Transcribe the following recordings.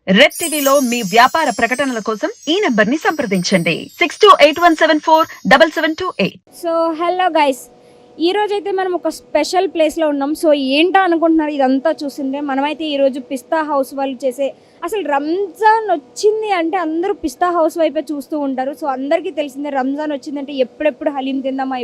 Red టీవీలో మీ వ్యాపార ప్రకటనల కోసం ఈ నంబర్ ని సంప్రదించండి 6281747728. సో హలో గైస్, ఈరోజు అయితే మనం ఒక స్పెషల్ ప్లేస్లో ఉన్నాం. సో ఏంటో అనుకుంటున్నారు ఇదంతా చూస్తుంటే, మనమైతే ఈరోజు పిస్తా హౌస్ వాళ్ళు చేసే, అసలు రంజాన్ వచ్చింది అంటే అందరూ పిస్తా హౌస్ వైపే చూస్తూ ఉంటారు. సో అందరికీ తెలిసిందే రంజాన్ వచ్చిందంటే ఎప్పుడెప్పుడు హలీం తిందామా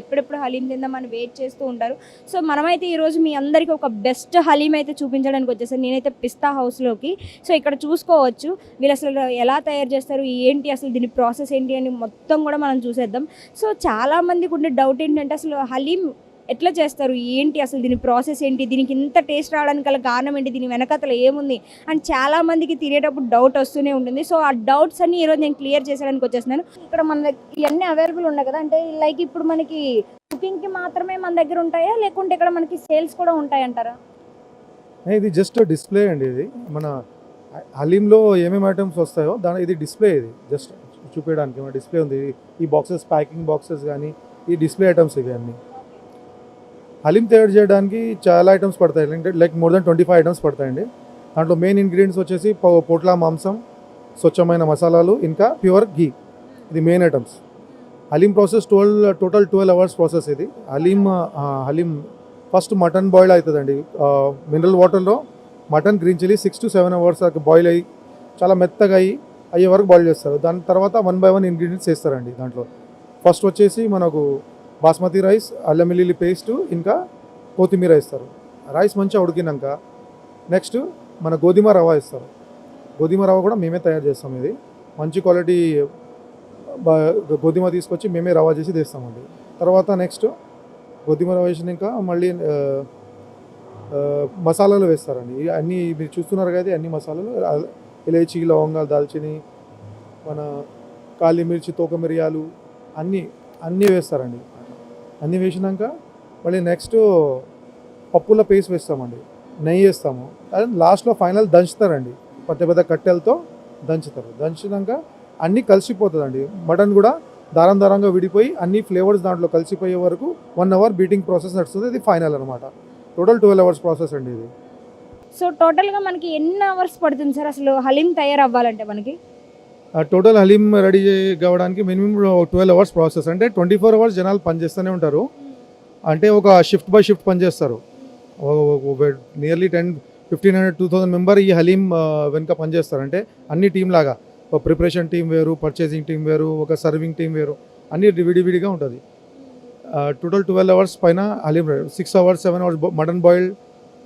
అని వెయిట్ చేస్తూ ఉంటారు. సో మనమైతే ఈరోజు మీ అందరికీ ఒక బెస్ట్ హలీం అయితే చూపించడానికి వచ్చేసాను. నేనైతే పిస్తా హౌస్లోకి. సో ఇక్కడ చూసుకోవచ్చు వీళ్ళు అసలు ఎలా తయారు చేస్తారు, ఏంటి అసలు దీని ప్రాసెస్ ఏంటి అని మొత్తం కూడా మనం చూసేద్దాం. సో చాలామందికి ఉండే డౌట్ ఏంటంటే అసలు హలీం ఎట్లా చేస్తారు, ఏంటి అసలు దీని ప్రాసెస్ ఏంటి, దీనికి ఇంత టేస్ట్ రావడానికి గల కారణం ఏంటి, దీని వెనకతల ఏముంది అని చాలామందికి తినేటప్పుడు డౌట్ వస్తూనే ఉంటుంది. సో ఆ డౌట్స్ అన్ని ఈరోజు నేను క్లియర్ చేసేయడానికి వచ్చేస్తున్నాను. ఇక్కడ మన ఇవన్నీ అవైలబుల్ ఉన్నాయి కదా, అంటే లైక్ ఇప్పుడు మనకి కుకింగ్కి మాత్రమే మన దగ్గర ఉంటాయా, లేకుంటే ఇక్కడ మనకి సేల్స్ కూడా ఉంటాయంటారా? ఇది జస్ట్ డిస్ప్లే అండి. ఇది మన హలీంలో ఏమేమి ఐటమ్స్ వస్తాయో ఇది డిస్ప్లే. ఇది జస్ట్ చూపించడానికి మన డిస్ప్లే ఉంది. ఈ బాక్సెస్, ప్యాకింగ్ బాక్సెస్ కానీ ఈ డిస్ప్లే ఐటమ్స్ ఇవి అన్నీ. హలీం తయారు చేయడానికి చాలా ఐటమ్స్ పడతాయి, లైక్ మోర్ దెన్ 25 ఐటమ్స్ పడతాయండి. దాంట్లో మెయిన్ ఇంగ్రీడియంట్స్ వచ్చేసి పోట్లా మాంసం, స్వచ్ఛమైన మసాలాలు, ఇంకా ప్యూర్ ఘీ. ఇది main items. Haleem process total 12 hours process ఇది. హలీం ఫస్ట్ మటన్ బాయిల్ అవుతుందండి. మినరల్ వాటర్లో mutton green chilli 6 to 7 hours boil అయ్యి చాలా మెత్తగా అయ్యే వరకు బాయిల్ చేస్తారు. దాని తర్వాత 1 by 1 ఇంగ్రీడియంట్స్ వేస్తారండి. దాంట్లో ఫస్ట్ వచ్చేసి మనకు బాస్మతి రైస్, అల్లం వెల్లుల్లి పేస్ట్, ఇంకా కొత్తిమీర వేస్తారు. రైస్ మంచిగా ఉడికినాక నెక్స్ట్ మన గోధుమ రవ్వ వేస్తారు. గోధుమ రవ్వ కూడా మేమే తయారు చేస్తాం. ఇది మంచి క్వాలిటీ గోధుమ తీసుకొచ్చి మేమే రవ్వ చేసి తెస్తామండి. తర్వాత నెక్స్ట్ గోధుమ రవ్వ వేసినాక మళ్ళీ మసాలాలు వేస్తారండి. అన్నీ మీరు చూస్తున్నారు కదా, అన్ని మసాలాలు ఇలాచీ, లవంగా, దాల్చిని, మన కాళీ మిర్చి, తోక మిరియాలు అన్నీ వేస్తారండి. అన్నీ వేసినాక మళ్ళీ నెక్స్ట్ పప్పుల పేస్ట్ వేస్తామండి, నెయ్యి వేస్తాము. అది లాస్ట్లో ఫైనల్ దంచుతారండి. పెద్ద కట్టెలతో దంచుతారు. దంచినాక అన్నీ కలిసిపోతుందండి. మటన్ కూడా దారంగా విడిపోయి అన్ని ఫ్లేవర్స్ దాంట్లో కలిసిపోయే వరకు 1 hour బీటింగ్ ప్రాసెస్ నడుస్తుంది. ఇది ఫైనల్ అనమాట. టోటల్ 12 hours ప్రాసెస్ అండి ఇది. సో టోటల్గా మనకి ఎన్ని అవర్స్ పడుతుంది సార్ అసలు హలీం తయారవ్వాలంటే మనకి? టోటల్ హలీం రెడీ కావడానికి మినిమం 12 hours ప్రాసెస్. అంటే 24 hours జనాలు పనిచేస్తూనే ఉంటారు. అంటే ఒక షిఫ్ట్ బై షిఫ్ట్ పనిచేస్తారు. నియర్లీ 1,500-2,000 మెంబర్ ఈ హలీం వెనుక పనిచేస్తారు. అంటే అన్ని టీం లాగా, ఒక ప్రిపరేషన్ టీం వేరు, పర్చేసింగ్ టీం వేరు, ఒక సర్వింగ్ టీం వేరు, అన్ని విడివిడిగా ఉంటుంది. టోటల్ 12 hours పైన haleem 6 hours 7 hours mutton boil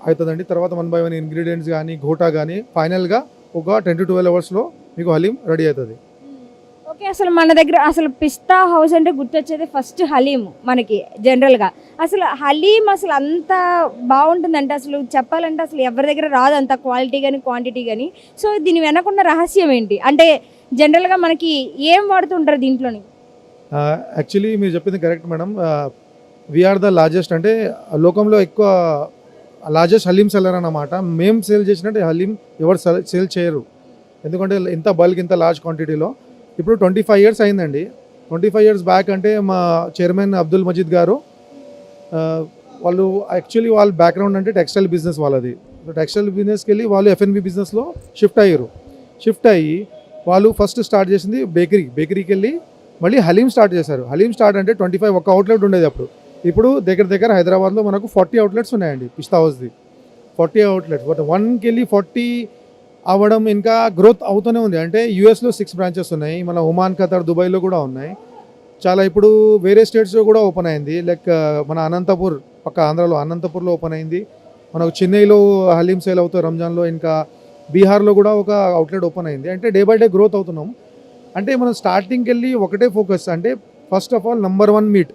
అవుతుందండి. తర్వాత 1 by 1 ఇంగ్రీడియంట్స్ కానీ, ఘోటా కానీ, ఫైనల్గా ఒక 10 to 12 hours మీకు హలీం రెడీ అవుతుంది. ఓకే, అసలు మన దగ్గర అసలు పిస్తా హౌస్ అంటే గుర్తొచ్చేది ఫస్ట్ హలీం మనకి జనరల్గా. అసలు హలీం అసలు అంత బాగుంటుందంటే అసలు చెప్పాలంటే అసలు ఎవరి దగ్గర రాదు అంత క్వాలిటీ కానీ క్వాంటిటీ కానీ. సో దీని వెనకున్న రహస్యం ఏంటి అంటే జనరల్గా మనకి ఏం వాడుతుంటారు దీంట్లోని? యాక్చువల్లీ మీరు చెప్పింది correct madam. We are the largest, అంటే లోకంలో ఎక్కువ లార్జెస్ట్ హలీం సెల్లర్ అన్నమాట. మేము సేల్ చేసినట్టు హలీం ఎవరు సేల్ చేయరు. ఎందుకంటే ఇంత బల్క్, ఇంత లార్జ్ క్వాంటిటీలో. ఇప్పుడు 25 years అయిందండి. 25 years బ్యాక్ అంటే మా చైర్మన్ అబ్దుల్ మజీద్ గారు, వాళ్ళు యాక్చువల్లీ వాళ్ళ బ్యాక్గ్రౌండ్ అంటే టెక్స్టైల్ బిజినెస్ వాళ్ళది. టెక్స్టైల్ బిజినెస్కి వెళ్ళి వాళ్ళు F&B బిజినెస్లో షిఫ్ట్ అయ్యి వాళ్ళు ఫస్ట్ స్టార్ట్ చేసింది బేకరీకి వెళ్ళి మళ్ళీ హలీం స్టార్ట్ చేశారు. హలీం స్టార్ట్ అంటే 25 ఒక అవుట్లెట్ ఉండేది అప్పుడు. ఇప్పుడు దగ్గర హైదరాబాద్లో మనకు 40 outlets ఉన్నాయండి పిస్తా హౌస్ది. 40 outlets, బట్ 1కి వెళ్ళి 40 అవ్వడం ఇంకా గ్రోత్ అవుతూనే ఉంది. అంటే యూఎస్లో 6 branches ఉన్నాయి, మన ఒమాన్, ఖతర్, దుబాయ్లో కూడా ఉన్నాయి. చాలా ఇప్పుడు వేరే స్టేట్స్లో కూడా ఓపెన్ అయింది. లైక్ మన అనంతపూర్, పక్క ఆంధ్రాలో అనంతపూర్లో ఓపెన్ అయింది. మనకు చెన్నైలో హలీం సేల్ అవుతాయి రంజాన్లో. ఇంకా బీహార్లో కూడా ఒక అవుట్లెట్ ఓపెన్ అయింది. అంటే డే బై డే గ్రోత్ అవుతున్నాం. అంటే మనం స్టార్టింగ్కి వెళ్ళి ఒకటే ఫోకస్, అంటే first of all number 1 meat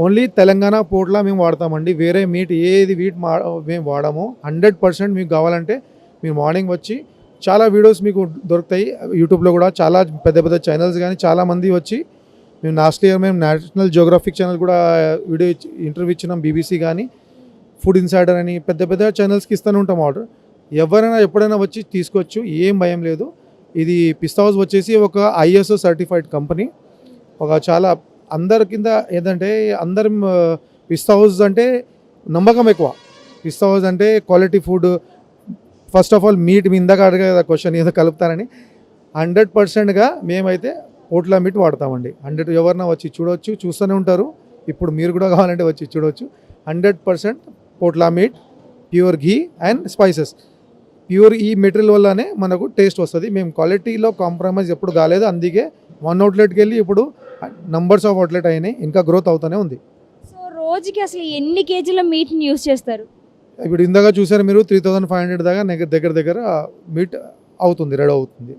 only Telangana పోట్లా మేము వాడతామండి. వేరే మీట్ ఏది మేము వాడము. 100% మీకు కావాలంటే మీరు మార్నింగ్ వచ్చి, చాలా వీడియోస్ మీకు దొరుకుతాయి యూట్యూబ్లో కూడా. చాలా పెద్ద ఛానల్స్ కానీ చాలామంది వచ్చి, మేము last year national geographic channel కూడా ఇంటర్వ్యూ ఇచ్చినాం, BBC కానీ, ఫుడ్ ఇన్సైడర్ అని పెద్ద ఛానల్స్కి ఇస్తూనే ఉంటాం ఆర్డర్. ఎవరైనా ఎప్పుడైనా వచ్చి తీసుకోవచ్చు, ఏం భయం లేదు. ఇది పిస్తా హౌస్ వచ్చేసి ఒక ISO సర్టిఫైడ్ కంపెనీ. ఒక చాలా అందరి కింద ఏంటంటే అందరం పిస్తా హౌస్ అంటే నమ్మకం ఎక్కువ. పిస్తా హౌస్ అంటే quality first of all meat మీ ఇందాక అడిగే క్వశ్చన్ ఏదో కలుపుతారని 100%గా మేమైతే పోట్లా మీట్ వాడతామండి. 100 ఎవరన్నా వచ్చి చూడవచ్చు, చూస్తూనే ఉంటారు. ఇప్పుడు మీరు కూడా కావాలంటే వచ్చి చూడవచ్చు. 100% పోట్లా meat, pure ghee and spices. Pure ఈ మెటీరియల్ వల్లనే మనకు టేస్ట్ వస్తుంది. మేము క్వాలిటీలో కాంప్రమైజ్ ఎప్పుడు కాలేదు. అందుకే 1 అవుట్లెట్కి వెళ్ళి ఇప్పుడు నంబర్స్ ఆఫ్ అవుట్లెట్ అయినాయి, ఇంకా గ్రోత్ అవుతూనే ఉంది. సో రోజుకి అసలు ఎన్ని కేజీల మీట్ని యూస్ చేస్తారు? ఇప్పుడు ఇందాక చూసారు మీరు 3500 దాకా దగ్గర మీట్ అవుతుంది, రెడీ అవుతుంది.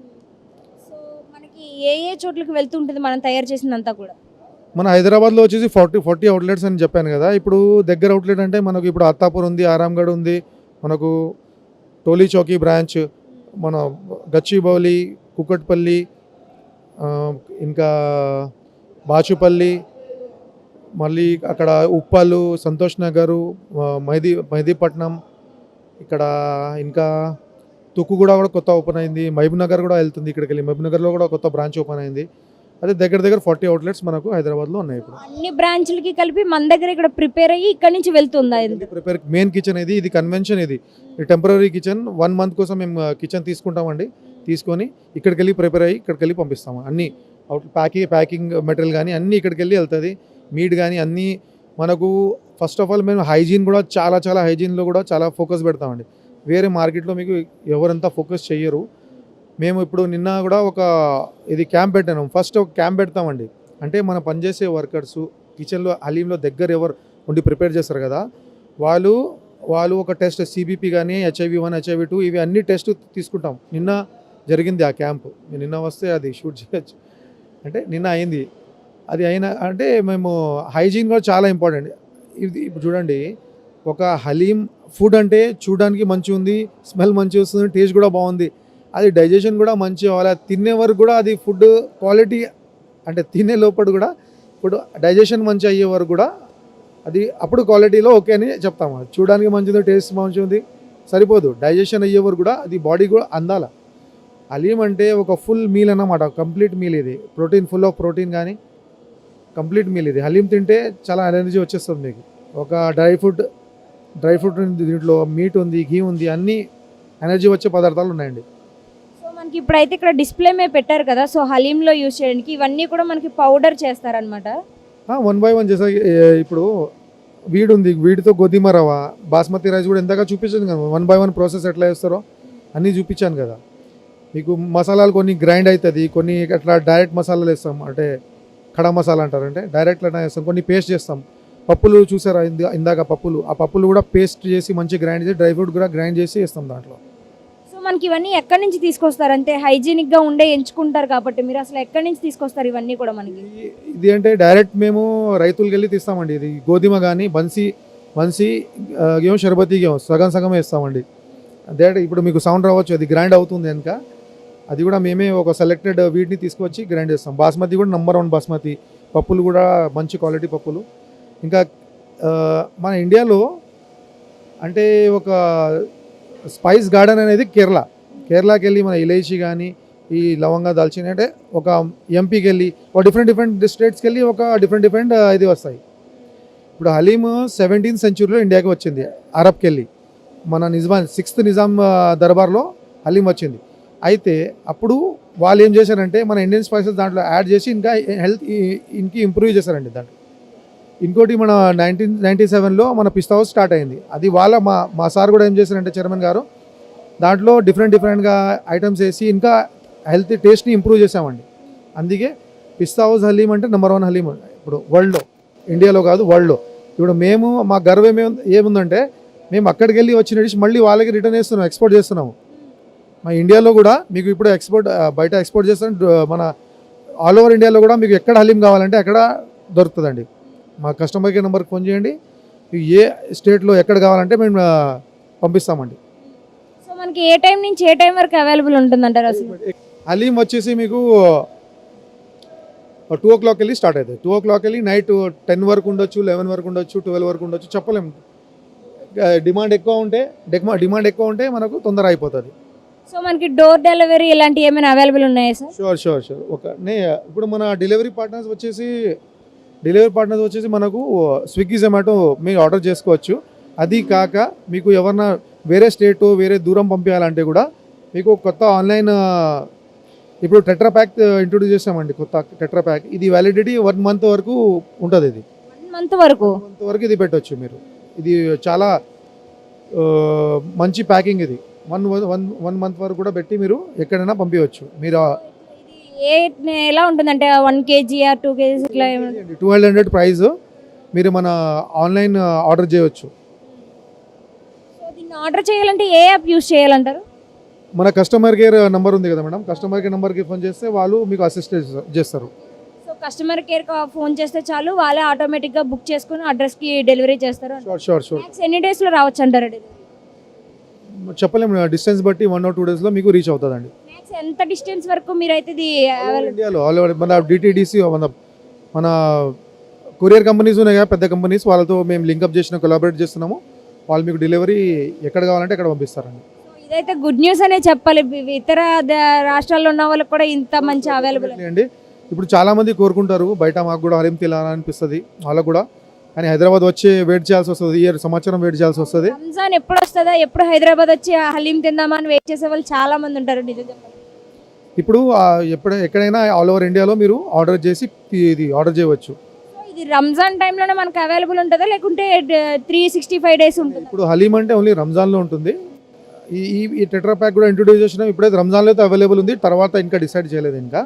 సో మనకి ఏ ఏ చోట్లకి వెళ్తుంటుంది మనం తయారు చేసిందంతా కూడా? మన హైదరాబాద్లో వచ్చేసి 40 అవుట్లెట్స్ అని చెప్పాను కదా. ఇప్పుడు దగ్గర అవుట్లెట్ అంటే మనకు ఇప్పుడు అత్తాపూర్ ఉంది, ఆరాంగఢ్ ఉంది, మనకు టోలీ చౌకీ బ్రాంచ్, మన గచ్చిబౌలి, కుకట్పల్లి, ఇంకా బాచుపల్లి, మళ్ళీ అక్కడ ఉప్పలు, సంతోష్ నగరు, మెహదీపట్నం, ఇక్కడ ఇంకా తుక్కుగూడ కూడా కొత్త ఓపెన్ అయింది. మహబూబ్ నగర్ కూడా వెళ్తుంది, ఇక్కడికి వెళ్ళి మహబూబ్ నగర్లో కూడా కొత్త బ్రాంచ్ ఓపెన్ అయింది. అదే దగ్గర 40 అవుట్లెట్స్ మనకు హైదరాబాద్లో ఉన్నాయి. ఇప్పుడు అన్ని బ్రాంచ్లకి కలిపి మన దగ్గర ఇక్కడ ప్రిపేర్ అయ్యి ఇక్కడ నుంచి వెళ్తుందా? ప్రిపేర్ మెయిన్ కిచెన్ ఇది కన్వెన్షన్, ఇది టెంపరీ కిచెన్. 1 మంత్ కోసం మేము కిచెన్ తీసుకుంటామండి. తీసుకొని ఇక్కడికి వెళ్ళి ప్రిపేర్ అయ్యి ఇక్కడికి వెళ్ళి పంపిస్తాము. అన్ని ప్యాకింగ్ మెటీరియల్ కానీ అన్నీ ఇక్కడికి వెళ్ళి వెళ్తుంది. మీట్ కానీ అన్నీ మనకు ఫస్ట్ ఆఫ్ ఆల్ మేము హైజీన్ కూడా చాలా హైజీన్లో కూడా చాలా ఫోకస్ పెడతామండి. వేరే మార్కెట్లో మీకు ఎవరంతా ఫోకస్ చెయ్యరు. మేము ఇప్పుడు నిన్న కూడా ఇది క్యాంప్ పెట్టాము. ఫస్ట్ ఒక క్యాంప్ పెడతామండి. అంటే మన పనిచేసే వర్కర్స్ కిచెన్లో హలీంలో దగ్గర ఎవరు ఉండి ప్రిపేర్ చేస్తారు కదా, వాళ్ళు ఒక టెస్ట్ CBP కానీ HIV1, HIV2 ఇవి అన్ని టెస్ట్ తీసుకుంటాం. నిన్న జరిగింది ఆ క్యాంప్. నిన్న వస్తే అది షూట్ చేయొచ్చు, అంటే నిన్న అయింది. అది అయినా అంటే మేము హైజీన్ కూడా చాలా ఇంపార్టెంట్. ఇప్పుడు చూడండి, ఒక హలీం ఫుడ్ అంటే చూడడానికి మంచిగా ఉంది, స్మెల్ మంచిగా వస్తుంది, టేస్ట్ కూడా బాగుంది. అది డైజెషన్ కూడా మంచిగా అవ్వాలి. తినే వరకు కూడా అది ఫుడ్ క్వాలిటీ, అంటే తినే లోపల కూడా ఇప్పుడు డైజెషన్ మంచి అయ్యే వరకు కూడా అది అప్పుడు క్వాలిటీలో ఓకే అని చెప్తాము. చూడడానికి మంచిది, టేస్ట్ మంచిగా ఉంది సరిపోదు, డైజెషన్ అయ్యే వరకు కూడా అది బాడీ కూడా అందాల. హలీం అంటే ఒక ఫుల్ మీల్ అన్నమాట, కంప్లీట్ మీల్. ఇది ప్రోటీన్, ఫుల్ ఆఫ్ ప్రోటీన్ కానీ కంప్లీట్ మీల్. ఇది హలీం తింటే చాలా ఎనర్జీ వచ్చేస్తుంది మీకు. ఒక డ్రై ఫ్రూట్ ఉంది దీంట్లో, మీట్ ఉంది, ఘీ ఉంది, అన్నీ ఎనర్జీ వచ్చే పదార్థాలు ఉన్నాయండి. సో మనకి ఇప్పుడైతే ఇక్కడ డిస్ప్లే మీద పెట్టారు కదా, సో హలీంలో యూస్ చేయడానికి ఇవన్నీ కూడా మనకి పౌడర్ చేస్తారనమాట. 1 by 1 చేసా. ఇప్పుడు వీడ్ ఉంది, వీడితో గోధుమ రవ్వ, బాస్మతి రైస్ కూడా ఎంతగా చూపించాను కదా. 1 by 1 ప్రాసెస్ ఎట్లా చేస్తారో అన్నీ చూపించాను కదా మీకు. మసాలాలు కొన్ని గ్రైండ్ అవుతుంది, కొన్ని అట్లా డైరెక్ట్ మసాలాలు వేస్తాం, అంటే కడా మసాలా అంటారు, అంటే డైరెక్ట్ అట్లా వేస్తాం. కొన్ని పేస్ట్ చేస్తాం. పప్పులు చూసారా ఇందాక పప్పులు, ఆ పప్పులు కూడా పేస్ట్ చేసి మంచి గ్రైండ్ చేసి, డ్రై ఫ్రూట్ కూడా గ్రైండ్ చేసి వేస్తాం దాంట్లో. సో మనకి ఇవన్నీ ఎక్కడి నుంచి తీసుకొస్తారు? అంటే హైజీనిక్గా ఉండే ఎంచుకుంటారు కాబట్టి మీరు అసలు ఎక్కడి నుంచి తీసుకొస్తారు ఇవన్నీ కూడా మనకి? ఇది అంటే డైరెక్ట్ మేము రైతులకు వెళ్ళి తీస్తామండి. ఇది గోధుమ కానీ బన్సీ గేమ్, షర్బతీ గేమ్ సగం వేస్తామండి. డైరెక్ట్ ఇప్పుడు మీకు సౌండ్ రావచ్చు, అది గ్రైండ్ అవుతుంది కనుక అది కూడా మేమే ఒక సెలెక్టెడ్ వీటిని తీసుకొచ్చి గ్రైండ్ చేస్తాం. బాస్మతి కూడా నంబర్ 1 బాస్మతి పప్పులు కూడా మంచి క్వాలిటీ పప్పులు. ఇంకా మన ఇండియాలో అంటే ఒక స్పైస్ గార్డెన్ అనేది కేరళకి వెళ్ళి మన ఇలైచి కానీ ఈ లవంగా దాల్చిన, అంటే ఒక ఎంపీకి వెళ్ళి ఒక డిఫరెంట్ స్టేట్స్కి వెళ్ళి ఒక డిఫరెంట్ ఇది వస్తాయి. ఇప్పుడు హలీం 17th centuryలో ఇండియాకి వచ్చింది, అరబ్కి వెళ్ళి. మన 6th నిజాం దర్బార్లో హలీం వచ్చింది. అయితే అప్పుడు వాళ్ళు ఏం చేశారంటే మన ఇండియన్ స్పైసెస్ దాంట్లో యాడ్ చేసి ఇంకా హెల్త్ ఇంప్రూవ్ చేశారండి దాంట్లో. ఇంకోటి మన 1997లో మన పిస్తా హౌస్ స్టార్ట్ అయింది. అది మా సార్ కూడా ఏం చేశారంటే చైర్మన్ గారు దాంట్లో డిఫరెంట్గా ఐటమ్స్ వేసి ఇంకా హెల్త్ టేస్ట్ని ఇంప్రూవ్ చేసామండి. అందుకే పిస్తా హౌస్ హలీం అంటే నంబర్ 1 హలీం ఇప్పుడు వరల్డ్లో, ఇండియాలో కాదు వరల్డ్లో. ఇప్పుడు మా గర్వం ఏముందంటే మేము అక్కడికి వెళ్ళి వచ్చిన డిష్ మళ్ళీ వాళ్ళకి రిటర్న్ చేస్తున్నాం, ఎక్స్పోర్ట్ చేస్తున్నాము. మా ఇండియాలో కూడా మీకు ఇప్పుడు బయట ఎక్స్పోర్ట్ చేస్తాం. మన ఆల్ ఓవర్ ఇండియాలో కూడా మీకు ఎక్కడ హలీం కావాలంటే అక్కడ దొరుకుతుందండి. మా కస్టమర్ కేర్ నెంబర్కి ఫోన్ చేయండి, ఏ స్టేట్లో ఎక్కడ కావాలంటే మేము పంపిస్తామండి. సో మనకి ఏ టైం నుంచి ఏ టైం వరకు అవైలబుల్ ఉంటుందంటారు అసలు? హలీం వచ్చేసి మీకు 2 o'clock వెళ్ళి స్టార్ట్ అవుతుంది. 2 o'clock వెళ్ళి నైట్ 10 వరకు ఉండొచ్చు, 11 వరకు ఉండొచ్చు, 12 వరకు ఉండొచ్చు, చెప్పలేము. డిమాండ్ ఎక్కువ ఉంటే మనకు తొందర అయిపోతుంది. సో మనకి డోర్ డెలివరీ ఇలాంటివి ఏమైనా అవైలబుల్ ఉన్నాయా సార్? షూర్. ఇప్పుడు మన డెలివరీ పార్ట్నర్స్ వచ్చేసి మనకు స్విగ్గీ, జొమాటో మీరు ఆర్డర్ చేసుకోవచ్చు. అది కాక మీకు ఎవరన్నా వేరే స్టేటు వేరే దూరం పంపించాలంటే కూడా మీకు కొత్త ఆన్లైన్ ఇప్పుడు టెట్రా ప్యాక్ ఇంట్రొడ్యూస్ చేసామండి, కొత్త టెట్రా ప్యాక్. ఇది వ్యాలిడిటీ 1 మంత్ వరకు ఉంటుంది. ఇది 1 మంత్ వరకు 1 మంత్ వరకు ఇది పెట్టవచ్చు మీరు. ఇది చాలా మంచి ప్యాకింగ్. ఇది 1 మంత్ వరకు కూడా పెట్టి మీరు ఎక్కడైనా పంపించవచ్చు. మీరు ఇది ఎలా ఉంటుందంటే 1 kg 2 kg ఇట్లా 1200 ప్రైస్. మీరు మన ఆన్లైన్ ఆర్డర్ చేయవచ్చు. సో దీన్ని ఆర్డర్ చేయాలంటే ఏ యాప్ యూస్ చేయాలంటారు? మన కస్టమర్ కేర్ నెంబర్ ఉంది కదా మేడం, కస్టమర్ కేర్ నెంబర్కి ఫోన్ చేస్తే వాళ్ళు మీకు అసిస్ట్ చేస్తారు. సో కస్టమర్ కేర్ ఫోన్ చేస్తే చాలు, వాళ్ళే ఆటోమేటిక్గా బుక్ చేసుకుని అడ్రస్కి డెలివరీ చేస్తారు. షూర్. మ్యాక్స్ ఎన్ని డేస్లో రావచ్చు అంటారు డెలివరీ? చెప్పలేము, డిస్టెన్స్ బట్టి 1 or 2 డేస్లో మీకు రీచ్ అవుతుందండి. మ్యాక్స్ ఎంత డిస్టెన్స్ వరకు మీరైతే ఇది ఇండియాలో ఆల్ ఓవర్ మన డిటిడిసి మన కొరియర్ కంపెనీస్ ఉన్నాయి కదా, పెద్ద కంపెనీస్, వాళ్ళతో మేము లింకప్ చేసిన కొలాబరేట్ చేస్తున్నాము. వాళ్ళు మీకు డెలివరీ ఎక్కడ కావాలంటే అక్కడ పంపిస్తారండి. ఇదైతే గుడ్ న్యూస్ అనే చెప్పాలి. ఇతర రాష్ట్రాల్లో ఉన్న వాళ్ళకి కూడా ఇంత మంచి అవైలబుల్ అండి. ఇప్పుడు చాలా మంది కోరుకుంటారు బయట మాకు కూడా హలీం తినాలనిపిస్తుంది వాళ్ళకు కూడా, కానీ హైదరాబాద్ వచ్చి వెయిట్ చేయాల్సి వస్తుంది, ఈ సంవత్సరం వెయిట్ చేయాల్సి వస్తుంది. రంజాన్ ఎప్పుడు వస్తుందా, ఎప్పుడు హైదరాబాద్ వచ్చి హలీం తిందామా అని వెయిట్ చేసే వాళ్ళు చాలా మంది ఉంటారు. నిజం చెప్పాలి, ఇప్పుడు ఎక్కడైనా ఆల్ ఓవర్ ఇండియాలో మీరు ఆర్డర్ చేసి ఇది ఆర్డర్ చేయవచ్చు. ఇది రంజాన్ టైంలోనే మనకు అవైలబుల్ ఉంటుందా లేకుంటే 365 డేస్ ఉంటుంది? ఇప్పుడు హలీం అంటే ఓన్లీ రంజాన్లో ఉంటుంది. ఈ టెట్రా ప్యాక్ కూడా ఇంట్రొడ్యూస్ చేసినాం. ఇప్పుడైతే రంజాన్లో అయితే అవైలబుల్ ఉంది, తర్వాత ఇంకా డిసైడ్ చేయలేదు. ఇంకా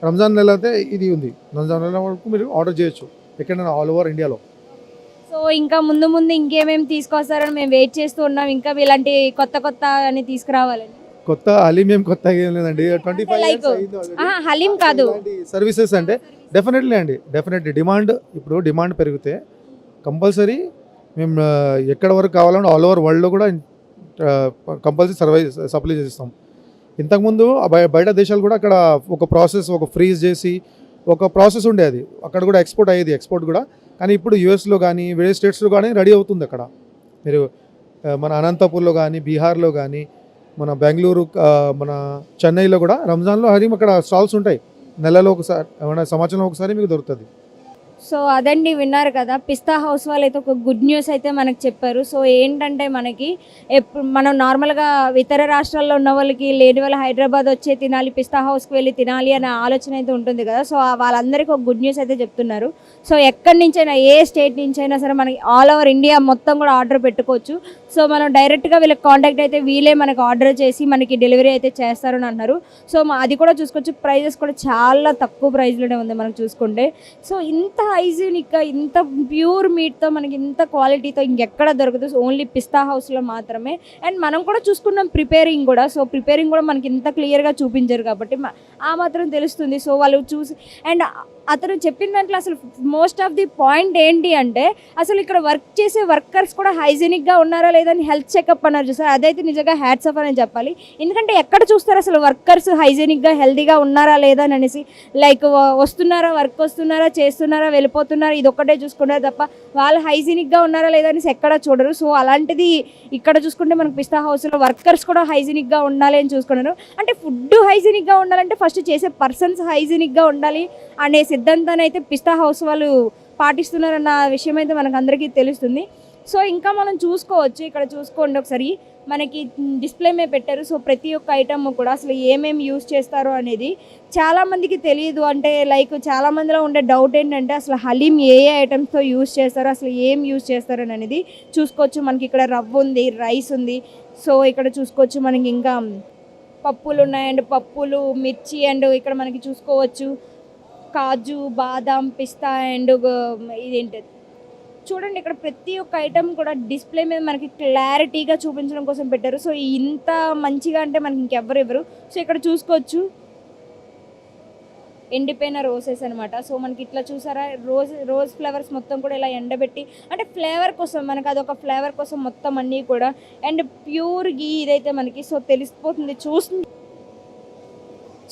రంజాన్ నెల అయితే ఇది ఉంది. రంజాన్ నెల వరకు మీరు ఆర్డర్ చేయొచ్చు ఎక్కడైనా ఆల్ ఓవర్ ఇండియాలో. సో ఇంకా ముందు ఇంకేమేమి తీసుకొస్తారని మేము వెయిట్ చేస్తూ ఉన్నాం. ఇంకా ఇలాంటి కొత్త అని తీసుకురావాలని. కొత్త హలీం ఏం కొత్తగా ఏం లేదండి, 25 years అయింది already. హలీం కాదు, సర్వీసెస్ అంటే డెఫినెట్లీ డిమాండ్ పెరిగితే కంపల్సరీ మేము ఎక్కడ వరకు కావాలంటే ఆల్ ఓవర్ వరల్డ్లో కూడా కంపల్సరీ సప్లై చేస్తాం. ఇంతకుముందు బయట దేశాలు కూడా అక్కడ ఒక ప్రాసెస్, ఒక ఫ్రీజ్ చేసి ఒక ప్రాసెస్ ఉండేది, అక్కడ కూడా ఎక్స్పోర్ట్ అయ్యేది, ఎక్స్పోర్ట్ కూడా. కానీ ఇప్పుడు యూఎస్లో కానీ వేరే స్టేట్స్లో కానీ రెడీ అవుతుంది. అక్కడ మీరు మన అనంతపూర్లో కానీ, బీహార్లో కానీ, మన బెంగళూరు, మన చెన్నైలో కూడా రంజాన్లో హలీం అక్కడ స్టాల్స్ ఉంటాయి. నెలలో ఒకసారి, సంవత్సరంలో ఒకసారి మీకు దొరుకుతుంది. సో అదండి, విన్నారు కదా, పిస్తా హౌస్ వాళ్ళు అయితే ఒక గుడ్ న్యూస్ అయితే మనకు చెప్పారు. సో ఏంటంటే మనకి మనం నార్మల్గా ఇతర రాష్ట్రాల్లో ఉన్న వాళ్ళకి లేని వాళ్ళు హైదరాబాద్ వచ్చే తినాలి, పిస్తా హౌస్కి వెళ్ళి తినాలి అనే ఆలోచన అయితే ఉంటుంది కదా. సో వాళ్ళందరికీ ఒక గుడ్ న్యూస్ అయితే చెప్తున్నారు. సో ఎక్కడి నుంచైనా, ఏ స్టేట్ నుంచి అయినా సరే మనకి ఆల్ ఓవర్ ఇండియా మొత్తం కూడా ఆర్డర్ పెట్టుకోవచ్చు. సో మనం డైరెక్ట్గా వీళ్ళకి కాంటాక్ట్ అయితే వీళ్ళే మనకు ఆర్డర్ చేసి మనకి డెలివరీ అయితే చేస్తారని అన్నారు. సో అది కూడా చూసుకోవచ్చు. ప్రైజెస్ కూడా చాలా తక్కువ ప్రైస్లోనే ఉంది మనకు చూసుకుంటే. సో ఇంత హైజీనిక్గా, ఇంత ప్యూర్ మీట్తో మనకి ఇంత క్వాలిటీతో ఇంకెక్కడ దొరకదు, ఓన్లీ పిస్తా హౌస్లో మాత్రమే. అండ్ మనం కూడా చూసుకున్నాం ప్రిపేరింగ్ కూడా. సో ప్రిపేరింగ్ కూడా మనకి ఇంత క్లియర్గా చూపించారు కాబట్టి ఆ మాత్రం తెలుస్తుంది. సో వాళ్ళు చూసి, అండ్ అతను చెప్పిన దాంట్లో అసలు మోస్ట్ ఆఫ్ ది పాయింట్ ఏంటి అంటే అసలు ఇక్కడ వర్క్ చేసే వర్కర్స్ కూడా హైజీనిక్గా ఉన్నారా లేదని హెల్త్ చెకప్ అన్నారు చూసారు. అదైతే నిజంగా హ్యాట్స్ ఆఫ్ అని చెప్పాలి. ఎందుకంటే ఎక్కడ చూస్తారు అసలు వర్కర్స్ హైజీనిక్గా హెల్తీగా ఉన్నారా లేదా అని అనేసి, లైక్ వస్తున్నారా, వర్క్ వస్తున్నారా, చేస్తున్నారా, వెళ్ళిపోతున్నారా, ఇది ఒక్కటే చూసుకున్నారు తప్ప వాళ్ళు హైజీనిక్గా ఉన్నారా లేదా అనేసి ఎక్కడ చూడరు. సో అలాంటిది ఇక్కడ చూసుకుంటే మనకు పిస్తా హౌస్లో వర్కర్స్ కూడా హైజీనిక్గా ఉండాలి అని చూసుకున్నారు. అంటే ఫుడ్ హైజీనిక్గా ఉండాలంటే ఫస్ట్ చేసే పర్సన్స్ హైజీనిక్గా ఉండాలి అనే సిద్ధాంతాన్ని అయితే పిస్తా హౌస్ వాళ్ళు పాటిస్తున్నారన్న విషయం అయితే మనకు అందరికీ తెలుస్తుంది. సో ఇంకా మనం చూసుకోవచ్చు, ఇక్కడ చూసుకోండి ఒకసారి, మనకి డిస్ప్లే మీద పెట్టారు. సో ప్రతి ఒక్క ఐటమ్ కూడా అసలు ఏమేమి యూజ్ చేస్తారో అనేది చాలామందికి తెలియదు. అంటే లైక్ చాలామందిలో ఉండే డౌట్ ఏంటంటే అసలు హలీం ఏ ఐటమ్స్తో యూజ్ చేస్తారో, అసలు ఏం యూజ్ చేస్తారో అనేది చూసుకోవచ్చు. మనకి ఇక్కడ రవ్వ ఉంది, రైస్ ఉంది. సో ఇక్కడ చూసుకోవచ్చు మనకి ఇంకా పప్పులు ఉన్నాయి, అండ్ పప్పులు, మిర్చి, అండ్ ఇక్కడ మనకి చూసుకోవచ్చు కాజు, బాదాం, పిస్తా, అండ్ ఇదేంటది చూడండి. ఇక్కడ ప్రతి ఒక్క ఐటమ్ కూడా డిస్ప్లే మీద మనకి క్లారిటీగా చూపించడం కోసం పెట్టారు. సో ఇంత మంచిగా అంటే మనకి ఇంకెవ్వరు ఇవ్వరు. సో ఇక్కడ చూసుకోవచ్చు ఎండిపోయిన రోసెస్ అనమాట. సో మనకి ఇట్లా చూసారా, రోజ్ ఫ్లేవర్స్ మొత్తం కూడా ఇలా ఎండబెట్టి, అంటే ఫ్లేవర్ కోసం, మనకి అదొక ఫ్లేవర్ కోసం మొత్తం అన్నీ కూడా. అండ్ ప్యూర్ గీ ఇదైతే మనకి సో తెలిసిపోతుంది చూస్తుంది.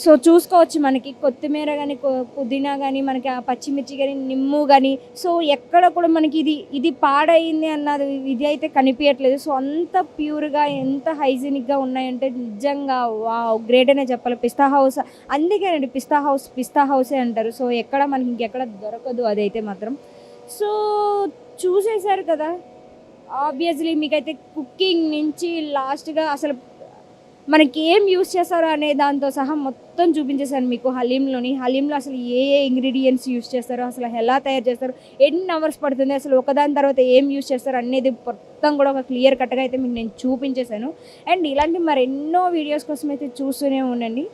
సో చూసుకోవచ్చు మనకి కొత్తిమీర కానీ, పుదీనా కానీ, మనకి ఆ పచ్చిమిర్చి కానీ, నిమ్ము కానీ, సో ఎక్కడ కూడా మనకి ఇది పాడైంది అన్నది ఇది అయితే కనిపించట్లేదు. సో అంత ప్యూర్గా, ఎంత హైజీనిక్గా ఉన్నాయంటే నిజంగా వావ్, గ్రేట్ అనే చెప్పాలి. పిస్తా హౌస్ అందుకేనండి పిస్తా హౌసే అంటారు. సో ఎక్కడ మనకి ఇంకెక్కడ దొరకదు అదైతే మాత్రం. సో చూసేశారు కదా, ఆబ్వియస్లీ మీకైతే కుకింగ్ నుంచి లాస్ట్గా అసలు మనకి ఏం యూస్ చేస్తారో అనే దాంతో సహా మొత్తం చూపించేశాను మీకు హలీంలో అసలు ఏ ఏ ఇంగ్రీడియంట్స్ యూస్ చేస్తారో, అసలు ఎలా తయారు చేస్తారు, ఎన్ని అవర్స్ పడుతుంది, అసలు ఒకదాని తర్వాత ఏం యూస్ చేస్తారు అనేది మొత్తం కూడా ఒక క్లియర్ కట్గా అయితే మీకు నేను చూపించేశాను. అండ్ ఇలాంటి మరెన్నో వీడియోస్ కోసం అయితే చూస్తూనే ఉండండి.